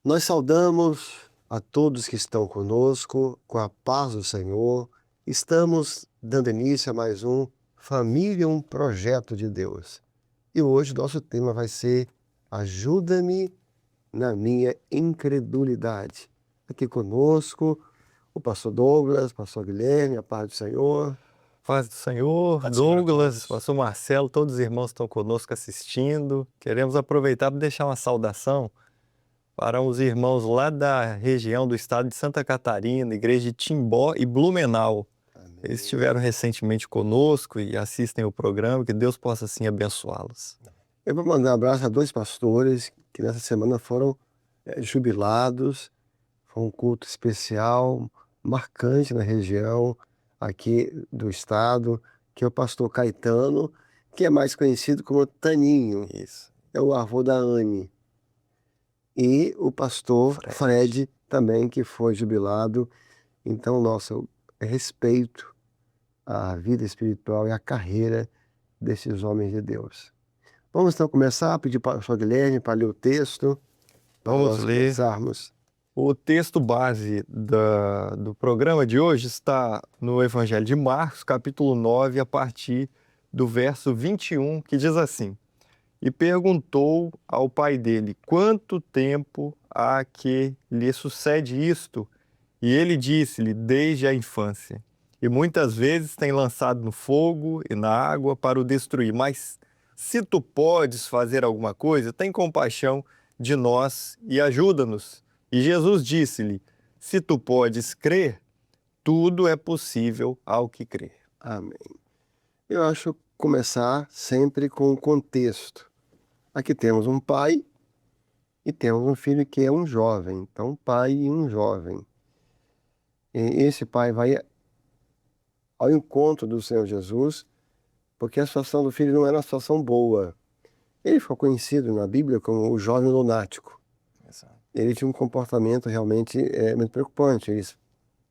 Nós saudamos a todos que estão conosco, com a paz do Senhor. Estamos dando início a mais um Família, um projeto de Deus. E hoje nosso tema vai ser Ajuda-me na minha incredulidade. Aqui conosco, o pastor Douglas, pastor Guilherme, a paz do Senhor. Paz do Senhor, Paz do Senhor a Douglas, todos. pastor Marcelo, todos os irmãos que estão conosco assistindo. Queremos aproveitar para deixar uma saudação para os irmãos lá da região do estado de Santa Catarina, igreja de Timbó e Blumenau. Amém. Eles estiveram recentemente conosco e assistem o programa, que Deus possa assim abençoá-los. Eu vou mandar um abraço a dois pastores que nessa semana foram jubilados. Foi um culto especial, marcante na região aqui do estado, que é o pastor Caetano, que é mais conhecido como Taninho. Isso. É o avô da Anne. E o pastor Fred também, que foi jubilado. Então, nossa, eu respeito a vida espiritual e a carreira desses homens de Deus. Vamos então começar a pedir para o pastor Guilherme para ler o texto. Vamos ler. Começarmos. O texto base do programa de hoje está no Evangelho de Marcos, capítulo 9, a partir do verso 21, que diz assim: E perguntou ao pai dele, quanto tempo há que lhe sucede isto? E ele disse-lhe, desde a infância. E muitas vezes tem lançado no fogo e na água para o destruir. Mas se tu podes fazer alguma coisa, tem compaixão de nós e ajuda-nos. E Jesus disse-lhe, se tu podes crer, tudo é possível ao que crer. Amém. Eu acho começar sempre com o contexto. Aqui temos um pai e temos um filho que é um jovem. Então, um pai e um jovem. E esse pai vai ao encontro do Senhor Jesus, porque a situação do filho não era uma situação boa. Ele ficou conhecido na Bíblia como o jovem lunático. Exato. Ele tinha um comportamento realmente muito preocupante. Ele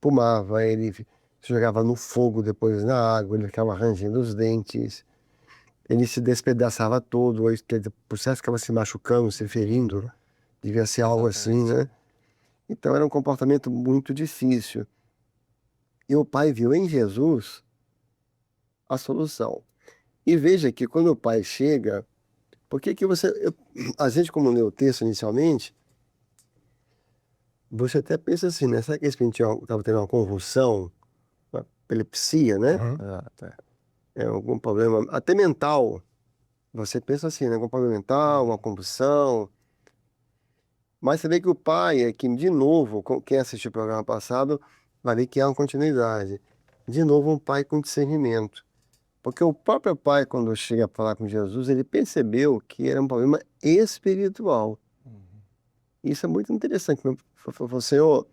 fumava, ele se jogava no fogo, depois na água, ele ficava rangendo os dentes, ele se despedaçava todo, ou por certo ficava se machucando, se ferindo. Devia ser algo assim, né? Então era um comportamento muito difícil. E o pai viu em Jesus a solução. E veja que quando o pai chega, a gente, como leu o texto inicialmente, você até pensa assim, né? Será que esse menino estava tendo uma convulsão, uma epilepsia, né? É algum problema, até mental. Você pensa assim, né? Algum problema mental, uma convulsão. Mas você vê que o pai, que de novo, quem assistiu o programa passado, vai ver que há uma continuidade. De novo, um pai com discernimento. Porque o próprio pai, quando chega a falar com Jesus, ele percebeu que era um problema espiritual. Isso é muito interessante. Falou, Senhor,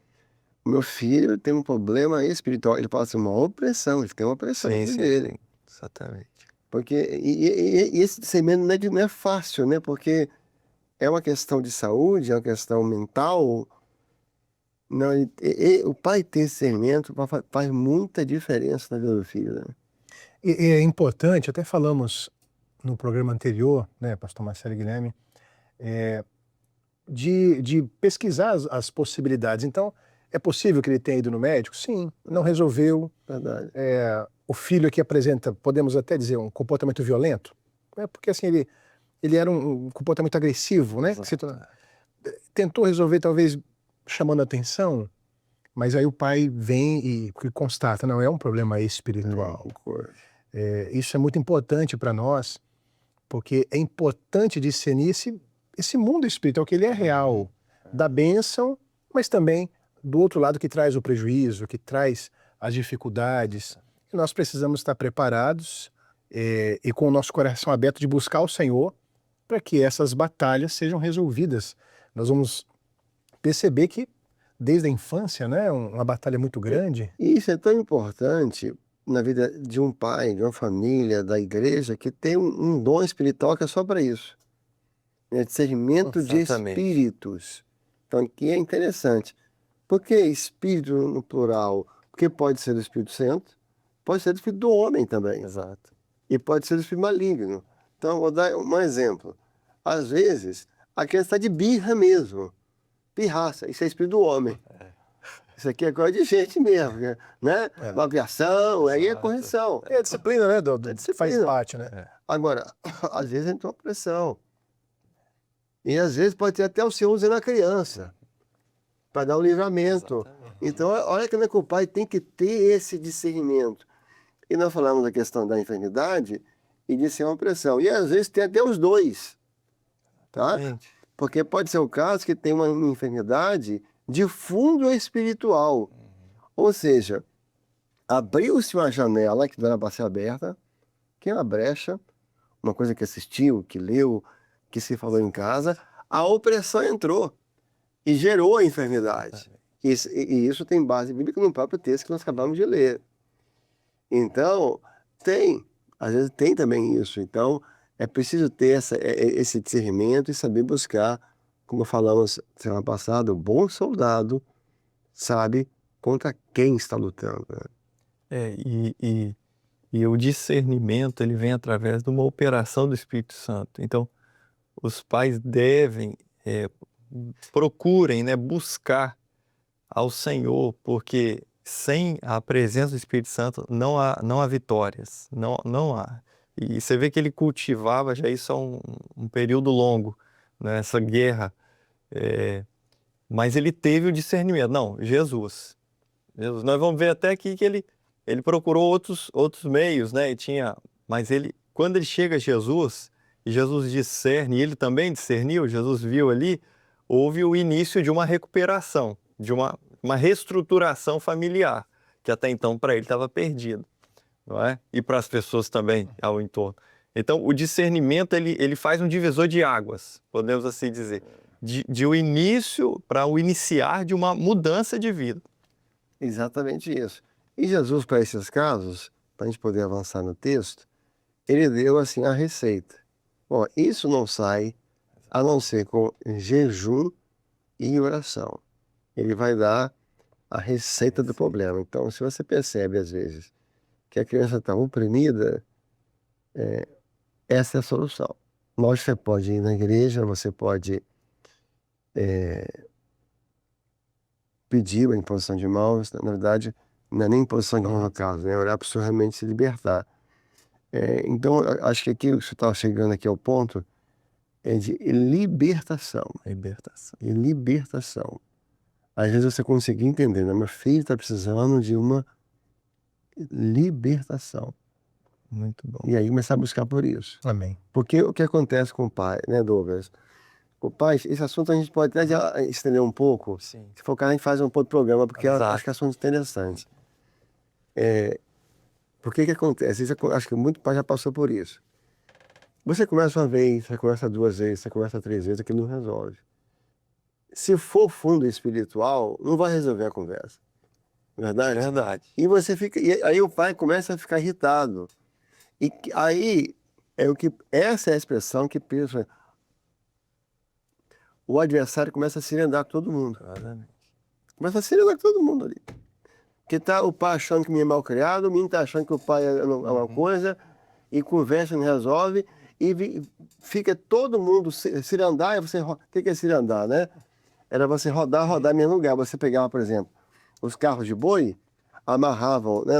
o meu filho tem um problema espiritual. Ele passa uma opressão, ele tem uma opressão dele. Sim, exatamente. Porque, e esse discernimento não é fácil, né? Porque é uma questão de saúde, é uma questão mental. Não, o pai ter discernimento faz muita diferença na vida do filho, né? E é importante, até falamos no programa anterior, né, pastor Marcelo e Guilherme, de pesquisar as possibilidades. Então, é possível que ele tenha ido no médico? Sim, não resolveu. Verdade. O filho aqui apresenta, podemos até dizer, um comportamento violento, porque assim, ele era um comportamento agressivo, né? Tentou resolver, talvez, chamando a atenção, mas aí o pai vem e constata, não, é um problema espiritual. Isso é muito importante para nós, porque é importante discernir esse mundo espiritual, que ele é real, da bênção, mas também do outro lado que traz o prejuízo, que traz as dificuldades. E nós precisamos estar preparados e com o nosso coração aberto de buscar o Senhor para que essas batalhas sejam resolvidas. Nós vamos perceber que desde a infância, né, uma batalha muito grande. E isso é tão importante na vida de um pai, de uma família, da igreja, que tem um dom espiritual que é só para isso. É discernimento de espíritos. Então aqui é interessante. Por que espírito no plural? Porque pode ser do Espírito Santo, pode ser do Espírito do homem também. Exato. E pode ser do Espírito maligno. Então, vou dar um exemplo. Às vezes, a criança está de birra mesmo. pirraça, isso é espírito do homem. Isso aqui é coisa de gente mesmo, né? Uma criação, aí é correção. É a disciplina, né, disciplina. faz parte, né? Agora, às vezes entra uma pressão. E às vezes pode ter até o Senhor usando a criança para dar um livramento. Exatamente. Então, olha como é que o pai tem que ter esse discernimento. E nós falamos da questão da enfermidade e de ser uma pressão. E às vezes tem até os dois, tá? Porque pode ser o caso que tem uma enfermidade de fundo espiritual. Ou seja, abriu-se uma janela que não era para ser aberta, que é uma brecha, uma coisa que assistiu, que leu, que se falou em casa, a opressão entrou e gerou a enfermidade. E isso tem base bíblica no próprio texto que nós acabamos de ler. Então, às vezes tem também isso. Então, é preciso ter esse discernimento e saber buscar, como falamos semana passada, o bom soldado sabe contra quem está lutando. Né? E o discernimento, ele vem através de uma operação do Espírito Santo. Então, os pais devem, procurem, né, buscar ao Senhor, porque sem a presença do Espírito Santo não há vitórias, não há. E você vê que ele cultivava já isso há um período longo, né, essa guerra, mas ele teve o discernimento. Não, Jesus. Nós vamos ver até aqui que ele procurou outros meios, né, mas quando ele chega a Jesus, e Jesus discerne, e ele também discerniu, Jesus viu ali, houve o início de uma recuperação, de uma reestruturação familiar, que até então para ele estava perdido, não é? E para as pessoas também ao entorno. Então, o discernimento, ele faz um divisor de águas, podemos assim dizer, de o início para o iniciar de uma mudança de vida. Exatamente isso. E Jesus, para esses casos, para a gente poder avançar no texto, ele deu assim a receita. Bom, isso não sai a não ser com jejum e oração. Ele vai dar a receita do problema. Então, se você percebe, às vezes, que a criança está oprimida, essa é a solução. Lógico, você pode ir na igreja, você pode pedir a imposição de mãos. Na verdade, não é nem imposição de mãos no caso, né? Orar para o senhor realmente se libertar. Então, acho que aqui o senhor estava chegando aqui ao ponto de libertação. E libertação. Às vezes você conseguir entender, né? Meu filho está precisando de uma libertação. Muito bom. E aí começar a buscar por isso. Amém. Porque o que acontece com o pai, né, Douglas? O pai, esse assunto a gente pode até já estender um pouco. Sim. Se for o caso, a gente faz um pouco de programa, porque eu Exato. acho que é assunto interessante. Porque que acontece? Isso, acho que muito pai já passou por isso. Você começa uma vez, você começa duas vezes, você começa três vezes, aquilo não resolve. Se for fundo espiritual, não vai resolver a conversa. Verdade? Verdade. E aí o pai começa a ficar irritado. E aí essa é a expressão que pensa. O adversário começa a cirandar com todo mundo. Exatamente. Começa a cirandar com todo mundo ali. Porque tá o pai achando que o menino é mal criado, o menino tá achando que o pai é uma coisa, e conversa não resolve, e fica todo mundo cirandar, e você. O que é cirandar, né? Era você rodar em mesmo lugar. Você pegava, por exemplo, os carros de boi, amarravam, né,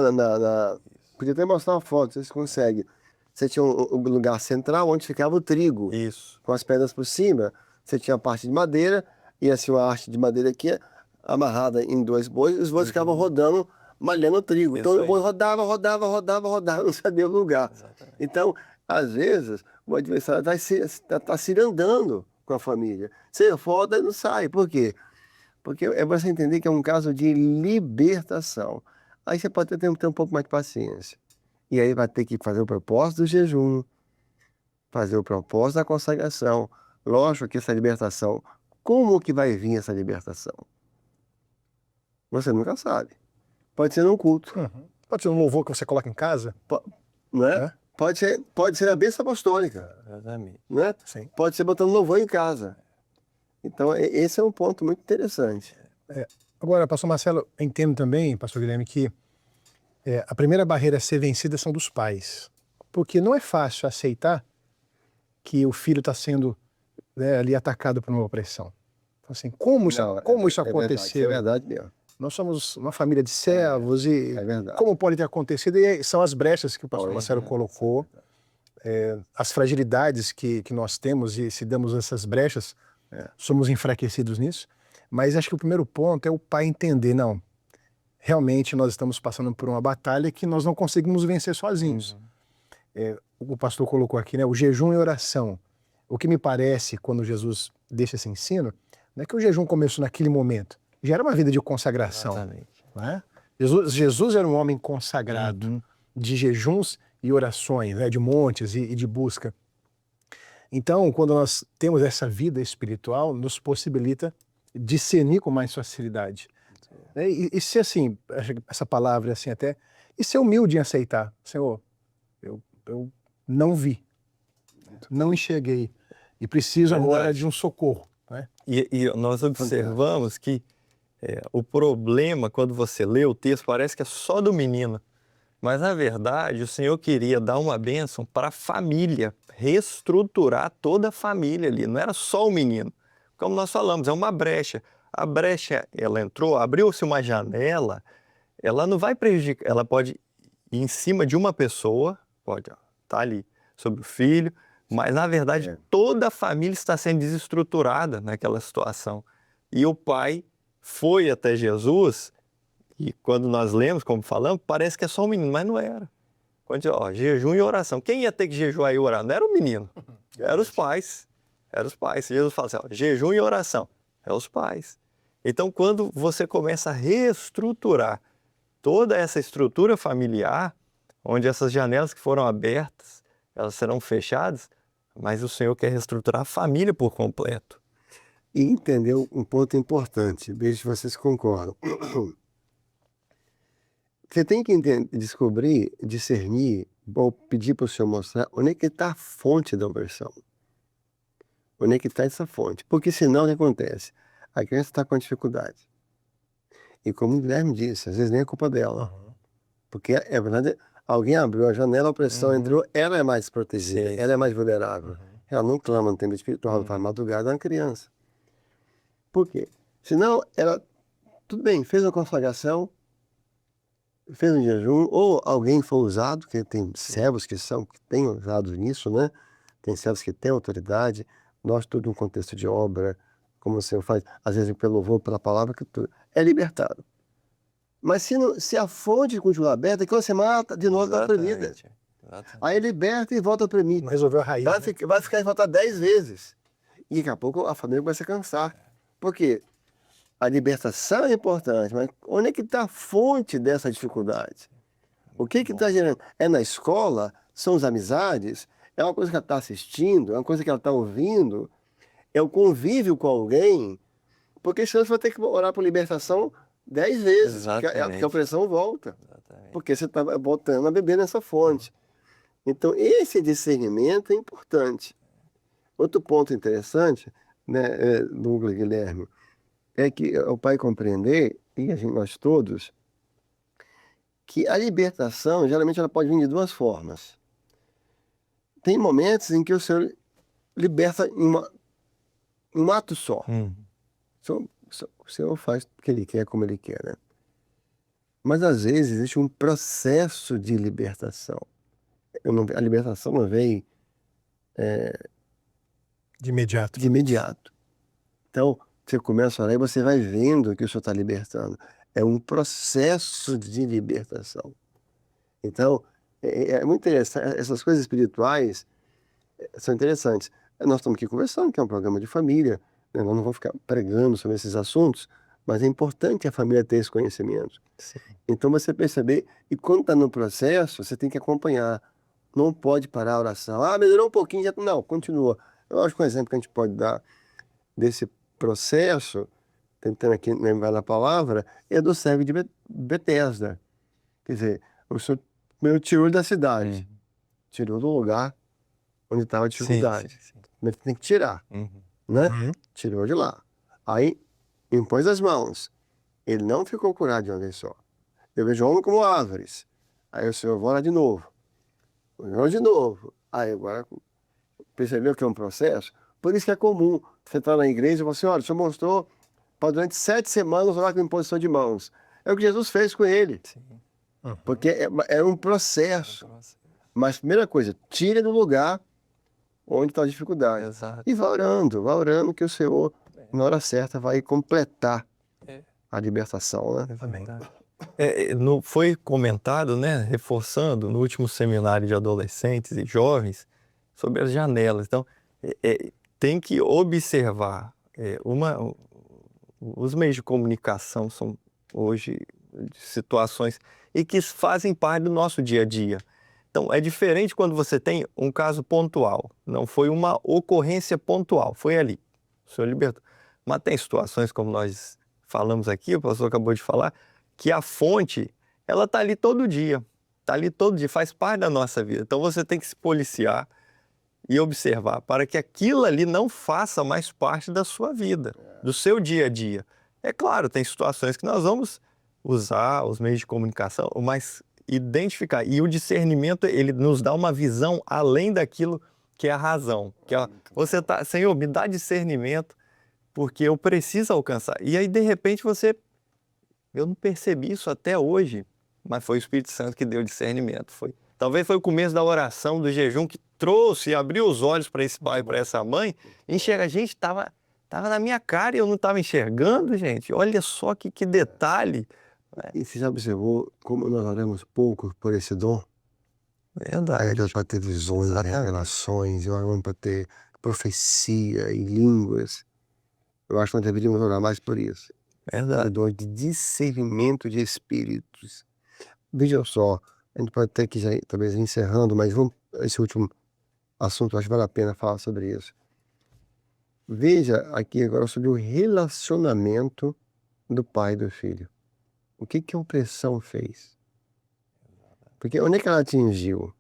podia até mostrar uma foto, vocês conseguem. Você tinha um lugar central onde ficava o trigo. Isso. Com as pedras por cima. Você tinha a parte de madeira, e assim uma haste de madeira aqui, amarrada em dois bois, e os bois ficavam rodando, malhando o trigo. Então o boi rodava, não sabia o lugar. Exatamente. Então, às vezes, o adversário está cirandando com a família. Você roda e não sai. Por quê? Porque é você entender que é um caso de libertação. Aí você pode ter um pouco mais de paciência. E aí vai ter que fazer o propósito do jejum, fazer o propósito da consagração. Lógico que essa libertação, como que vai vir essa libertação? Você nunca sabe. Pode ser num culto. Uhum. Pode ser um louvor que você coloca em casa. Não é? Pode ser a bênção apostólica. Exatamente. Né? Sim. Pode ser botando louvor em casa. Então, esse é um ponto muito interessante. Agora, pastor Marcelo, eu entendo também, pastor Guilherme, que a primeira barreira a ser vencida são dos pais. Porque não é fácil aceitar que o filho está sendo ali atacado por uma opressão. Assim, como isso Verdade, aconteceu? é verdade mesmo. Nós somos uma família de servos e É verdade. como pode ter acontecido? E aí são as brechas que o pastor Marcelo colocou, as fragilidades que nós temos e se damos essas brechas, somos enfraquecidos nisso. Mas acho que o primeiro ponto é o pai entender, não, realmente nós estamos passando por uma batalha que nós não conseguimos vencer sozinhos. O pastor colocou aqui, né, o jejum e oração. O que me parece, quando Jesus deixa esse ensino, não é que o jejum começou naquele momento. Já era uma vida de consagração. Exatamente. Né? Jesus era um homem consagrado, de jejuns e orações, né, de montes e de busca. Então, quando nós temos essa vida espiritual, nos possibilita discernir com mais facilidade. E ser assim, essa palavra assim até, e ser humilde em aceitar. Senhor, eu não vi, não enxerguei e preciso agora de um socorro. Né? E nós observamos que o problema, quando você lê o texto, parece que é só do menino. Mas, na verdade, o Senhor queria dar uma bênção para a família, reestruturar toda a família ali. Não era só o menino. Como nós falamos, é uma brecha. A brecha, ela entrou, abriu-se uma janela, ela não vai prejudicar, ela pode ir em cima de uma pessoa, pode estar ali sobre o filho, mas, na verdade, toda a família está sendo desestruturada naquela situação. E o pai foi até Jesus, e quando nós lemos, como falamos, parece que é só um menino, mas não era. Quando diz, jejum e oração. Quem ia ter que jejuar e orar? Não era o menino, eram os pais. Eram os pais. Jesus fala assim, jejum e oração. É os pais. Então, quando você começa a reestruturar toda essa estrutura familiar, onde essas janelas que foram abertas, elas serão fechadas, mas o Senhor quer reestruturar a família por completo. E entendeu um ponto importante, veja se vocês concordam. Você tem que descobrir, discernir, ou pedir para o Senhor mostrar onde é que está a fonte da opressão. Onde é que está essa fonte? Porque senão o que acontece? A criança está com dificuldade. E como o Guilherme disse, às vezes nem é culpa dela. Porque, é verdade, alguém abriu a janela, a opressão entrou, ela é mais protegida, ela é mais vulnerável. Ela não clama no tempo espiritual, não faz madrugada, é uma criança. Por quê? Senão, ela, tudo bem, fez a consagração, fez um jejum, ou alguém foi usado, que tem servos que têm usado nisso, né? Tem servos que têm autoridade, nós tudo um contexto de obra, como o Senhor faz, às vezes pelo louvor, pela palavra, que tudo é libertado. Mas se a fonte continua aberta, que você mata, de novo vai oprimida. Aí liberta e volta a oprimir. Não resolveu a raiz. Vai ficar em volta 10 vezes. E daqui a pouco a família vai se cansar. Por quê? A libertação é importante, mas onde é que está a fonte dessa dificuldade? O que está gerando? É na escola? São as amizades? É uma coisa que ela está assistindo? É uma coisa que ela está ouvindo? É o convívio com alguém? Porque senão você vai ter que orar por libertação 10 vezes, porque a opressão volta. Porque você está voltando a beber nessa fonte. Então, esse discernimento é importante. Outro ponto interessante, né, Douglas, Guilherme, é que o pai compreender, e nós todos, que a libertação, geralmente, ela pode vir de duas formas. Tem momentos em que o Senhor liberta em um ato só. O Senhor faz o que Ele quer, como Ele quer, né? Mas, às vezes, existe um processo de libertação. A libertação não vem de imediato. Então, você começa a orar e você vai vendo que o Senhor está libertando. É um processo de libertação. Então, é muito interessante. Essas coisas espirituais são interessantes. Nós estamos aqui conversando, que é um programa de família, né? Nós não vamos ficar pregando sobre esses assuntos, mas é importante a família ter esse conhecimento. Sim. Então, você perceber, e quando está no processo, você tem que acompanhar. Não pode parar a oração. Melhorou um pouquinho, já... Não, continua. Eu acho que um exemplo que a gente pode dar desse processo, tentando aqui lembrar da palavra, é do servo de Betesda. Quer dizer, o Senhor primeiro tirou ele da cidade, tirou do lugar onde estava a dificuldade. Mas tem que tirar, né? Tirou de lá. Aí, impôs as mãos. Ele não ficou curado de uma vez só. Eu vejo homem como árvores. Aí o Senhor vai lá de novo. Orou de novo. Aí agora, percebeu que é um processo? Por isso que é comum você entrar na igreja e falar assim, olha, o senhor mostrou para durante 7 semanas orar com imposição de mãos. É o que Jesus fez com ele. Sim. Porque é um processo. Mas, primeira coisa, tire do lugar onde está a dificuldade. Exato. E vá orando que o Senhor, na hora certa, vai completar a libertação, né? Amém. Foi comentado, né, reforçando no último seminário de adolescentes e jovens sobre as janelas. Então, tem que observar. Os meios de comunicação são hoje situações e que fazem parte do nosso dia a dia. Então, é diferente quando você tem um caso pontual. Não foi uma ocorrência pontual, foi ali. O Senhor libertou. Mas tem situações, como nós falamos aqui, o pastor acabou de falar, que a fonte, ela está ali todo dia. Está ali todo dia, faz parte da nossa vida. Então, você tem que se policiar e observar para que aquilo ali não faça mais parte da sua vida, do seu dia a dia. É claro, tem situações que nós vamos usar os meios de comunicação, mas identificar. E o discernimento, ele nos dá uma visão além daquilo que é a razão. Que você tá, Senhor, me dá discernimento, porque eu preciso alcançar. E aí, de repente, eu não percebi isso até hoje, mas foi o Espírito Santo que deu discernimento. Talvez foi o começo da oração, do jejum, que trouxe e abriu os olhos para esse pai e para essa mãe. Enxerga, gente, estava na minha cara e eu não estava enxergando, gente. Olha só que detalhe. E você já observou como nós oramos pouco por esse dom? Verdade. Aí Deus para ter visões, revelações, eu oro para ter profecia e línguas. Eu acho que nós deveríamos orar mais por isso. Verdade. O dom de discernimento de espíritos. Veja só, a gente pode ter que já, talvez encerrando, mas esse último assunto, eu acho que vale a pena falar sobre isso. Veja aqui agora sobre o relacionamento do pai e do filho. O que a opressão fez? Porque onde é que ela atingiu?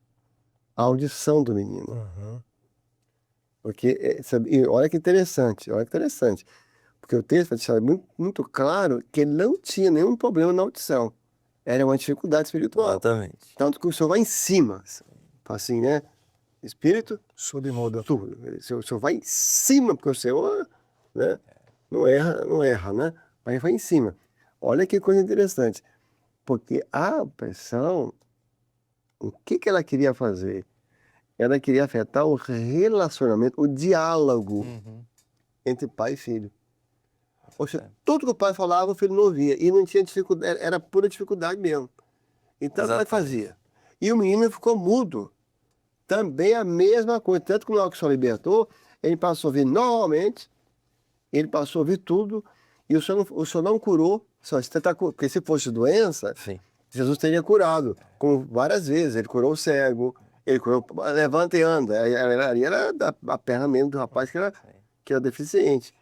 A audição do menino. Porque, sabe, olha que interessante, Porque o texto vai deixar muito, muito claro que ele não tinha nenhum problema na audição. Era uma dificuldade espiritual. Exatamente. Tanto que o senhor vai em cima. Assim, né? Espírito Surdo e mudo. surdo. O senhor vai em cima, porque o senhor, né? Não erra, né? Mas vai em cima. Olha que coisa interessante. Porque a opressão, o que ela queria fazer? Ela queria afetar o relacionamento, o diálogo entre pai e filho. Ou seja, tudo que o pai falava, o filho não ouvia. E não tinha dificuldade, era pura dificuldade mesmo. Então, ela fazia. E o menino ficou mudo. Também a mesma coisa. Tanto que na hora que o senhor libertou, ele passou a ouvir normalmente, ele passou a ouvir tudo, e o senhor não curou. Porque se fosse doença, Sim. Jesus teria curado, como várias vezes. Ele curou o cego, ele curou, levanta e anda. Ali era a perna mesmo do rapaz que era deficiente.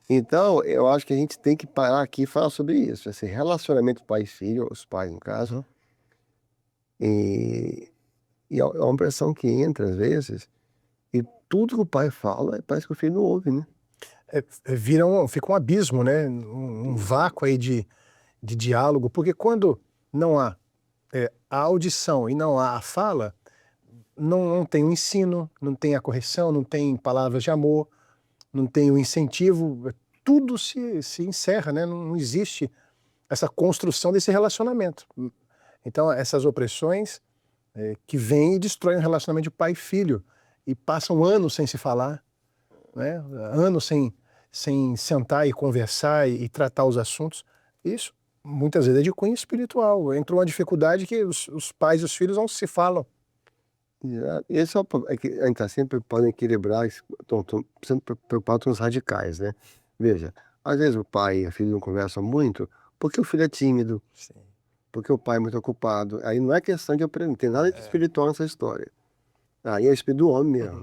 Então, eu acho que a gente tem que parar aqui e falar sobre isso. Esse relacionamento pai e filho, os pais no caso. E é uma impressão que entra às vezes, e tudo que o pai fala, parece que o filho não ouve, né? Fica um abismo, né? Um vácuo aí de diálogo, porque quando não há a audição e não há a fala, não tem o ensino, não tem a correção, não tem palavras de amor, não tem o incentivo, tudo se encerra, né? Não existe essa construção desse relacionamento. Então, essas opressões que vêm e destroem o relacionamento de pai e filho, e passam anos sem se falar, né? Anos sem sentar e conversar e tratar os assuntos. Isso, muitas vezes, é de cunho espiritual. Entrou uma dificuldade que os pais e os filhos não se falam. Esse é que a gente está sempre podendo equilibrar, estão sempre preocupados com os radicais, né? Veja, às vezes o pai e a filha não conversam muito porque o filho é tímido, Sim. porque o pai é muito ocupado. Aí não é questão de aprender, não tem nada de espiritual nessa história. Aí é o espírito do homem mesmo.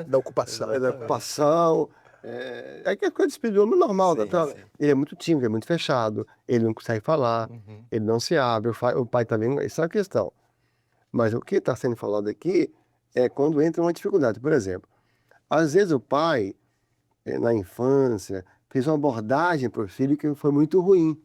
Da ocupação. Da ocupação. É que é coisa de espírito do homem normal. Sim, tá? sim. Ele é muito tímido, é muito fechado, ele não consegue falar, ele não se abre, o pai também, isso é a questão. Mas o que está sendo falado aqui é quando entra uma dificuldade. Por exemplo, às vezes o pai, na infância, fez uma abordagem para o filho que foi muito ruim.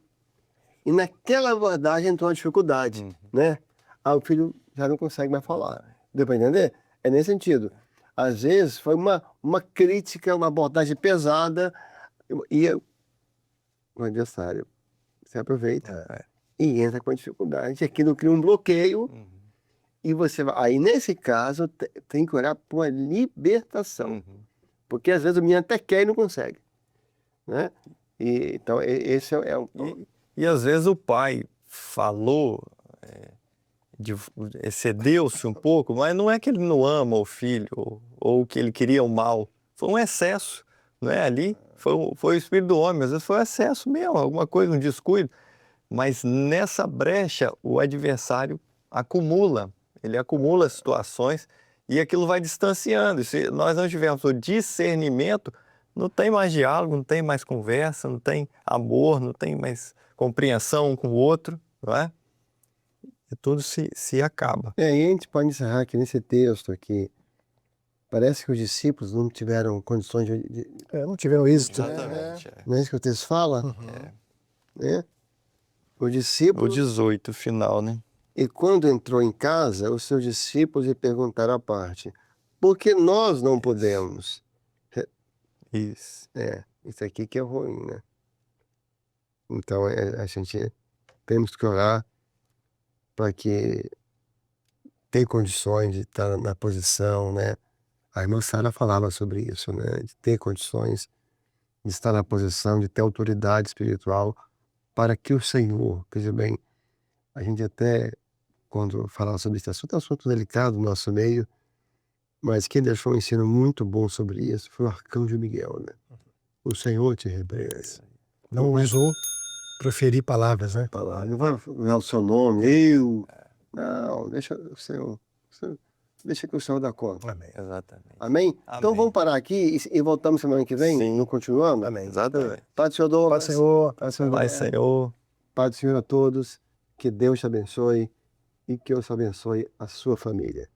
E naquela abordagem entrou uma dificuldade, né? Aí o filho já não consegue mais falar. Deu para entender? É nesse sentido. Às vezes foi uma crítica, uma abordagem pesada, e o adversário se aproveita e entra com a dificuldade. Aquilo cria um bloqueio. E você vai. Aí, nesse caso, tem que orar por uma libertação. Porque às vezes o menino até quer e não consegue. Né? Então, esse é o. E às vezes o pai falou, excedeu-se um pouco, mas não é que ele não ama o filho ou que ele queria o mal. Foi um excesso, não é? Ali foi o espírito do homem, às vezes foi um excesso mesmo, alguma coisa, um descuido. Mas nessa brecha, o adversário acumula. Ele acumula situações e aquilo vai distanciando. E se nós não tivermos o discernimento, não tem mais diálogo, não tem mais conversa, não tem amor, não tem mais compreensão um com o outro, não é? E tudo se acaba. E aí a gente pode encerrar aqui nesse texto aqui. Parece que os discípulos não tiveram condições de não tiveram êxito. Exatamente. Não é isso que o texto fala? Né? O discípulo... O 18, final, né? E quando entrou em casa, os seus discípulos lhe perguntaram à parte: por que nós não podemos? Isso. Isso aqui que é ruim, né? Então, a gente temos que orar para que tenha condições de estar na posição, né? A irmã Sara falava sobre isso, né? De ter condições de estar na posição, de ter autoridade espiritual para que o Senhor, veja bem, a gente até, quando falava sobre esse assunto, é um assunto delicado no nosso meio, mas quem deixou um ensino muito bom sobre isso foi o arcanjo Miguel, né? O Senhor te repreende. Não ousou proferir palavras, né? Não vai usar o seu nome, eu. Não, deixa o Senhor. Deixa que o Senhor dá conta. Amém. Exatamente. Amém? Então vamos parar aqui e voltamos semana que vem? Sim. Não continuamos? Amém. Exatamente. Pai do Senhor Douglas. Pai do Senhor. Pai do Senhor. Pai, Senhor. Pai do Senhor a todos. Que Deus te abençoe e que Deus abençoe a sua família.